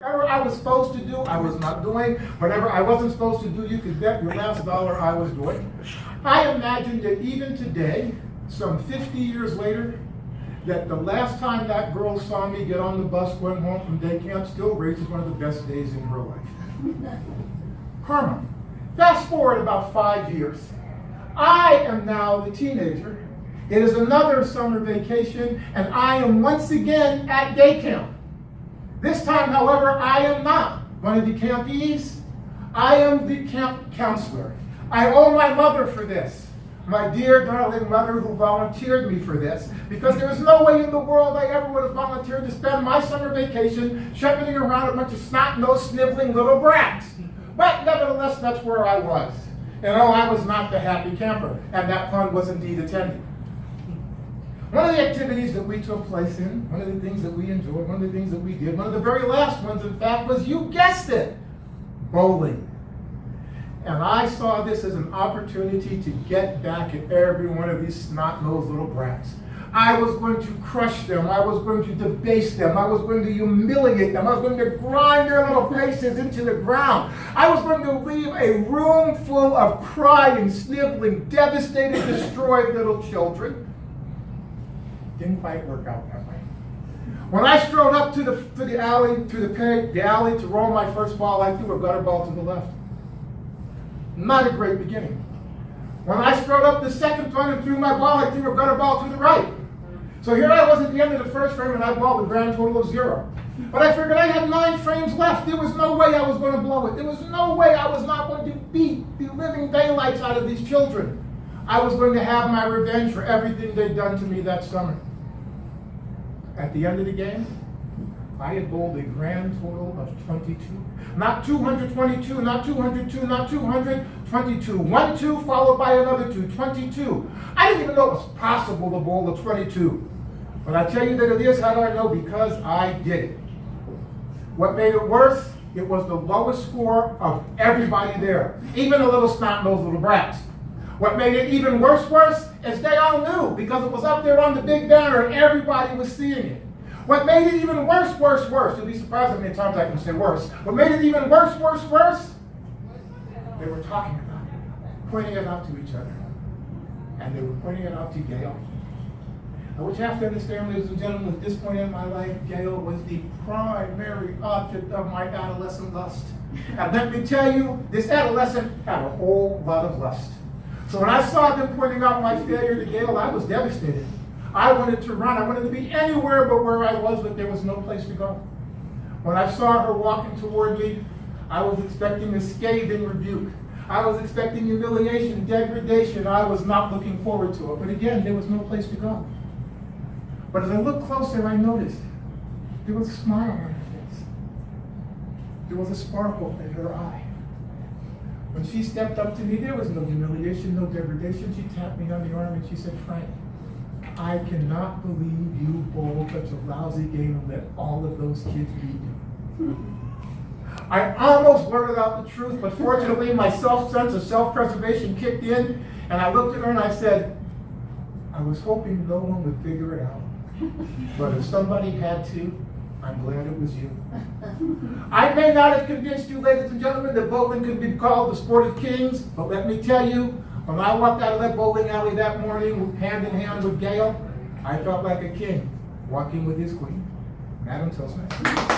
Whatever I was supposed to do, I was not doing. Whatever I wasn't supposed to do, you could bet your last dollar I was doing. I imagine that even today, some 50 years later, that the last time that girl saw me get on the bus going home from day camp still raises one of the best days in her life. Karma. Fast forward about 5 years. I am now the teenager. It is another summer vacation, and I am once again at day camp. This time, however, I am not one of the campees. I am the camp counselor. I owe my mother for this, my dear darling mother who volunteered me for this, because there is no way in the world I ever would have volunteered to spend my summer vacation shepherding around a bunch of snot-nosed, sniveling little brats. But nevertheless, that's where I was. And oh, I was not the happy camper, and that pun was indeed intended. One of the activities that we took place in, one of the things that we enjoyed, one of the things that we did, one of the very last ones, in fact, was, you guessed it, bowling. And I saw this as an opportunity to get back at every one of these snot-nosed little brats. I was going to crush them. I was going to debase them. I was going to humiliate them. I was going to grind their little faces into the ground. I was going to leave a room full of crying, sniveling, devastated, destroyed little children. Didn't quite work out that way. When I strode up to the alley to roll my first ball, I threw a gutter ball to the left. Not a great beginning. When I strode up the second time and threw my ball, I threw a gutter ball to the right. So here I was at the end of the first frame, and I balled a grand total of 0. But I figured I had 9 frames left. There was no way I was going to blow it. There was no way I was not going to beat the living daylights out of these children. I was going to have my revenge for everything they'd done to me that summer. At the end of the game, I had bowled a grand total of 22. Not 222, not 202, not 200, 22. 1 2 followed by another 2, 22. I didn't even know it was possible to bowl a 22. But I tell you that it is, how do I know? Because I did it. What made it worse? It was the lowest score of everybody there, even the little snot-nosed little brats. What made it even worse is they all knew, because it was up there on the big banner and everybody was seeing it. What made it even worse, you'll be surprised how many times I can say worse. What made it even worse, they were talking about it, pointing it out to each other. And they were pointing it out to Gail. I would have to understand, ladies and gentlemen, at this point in my life, Gail was the primary object of my adolescent lust. And let me tell you, this adolescent had a whole lot of lust. So when I saw them pointing out my failure to Gail, I was devastated. I wanted to run. I wanted to be anywhere but where I was, but there was no place to go. When I saw her walking toward me, I was expecting a scathing rebuke. I was expecting humiliation, degradation. I was not looking forward to it. But again, there was no place to go. But as I looked closer, I noticed there was a smile on her face. There was a sparkle in her eye. When she stepped up to me, there was no humiliation, no degradation. She tapped me on the arm and she said, "Frank, I cannot believe you bowled such a lousy game and let all of those kids beat you." I almost blurted out the truth, but fortunately my sense of self-preservation kicked in, and I looked at her and I said, "I was hoping no one would figure it out. But if somebody had to, I'm glad it was you." I may not have convinced you, ladies and gentlemen, that bowling could be called the sport of kings, but let me tell you, when I walked out of that bowling alley that morning, hand in hand with Gail, I felt like a king walking with his queen. Madam Toastmaster.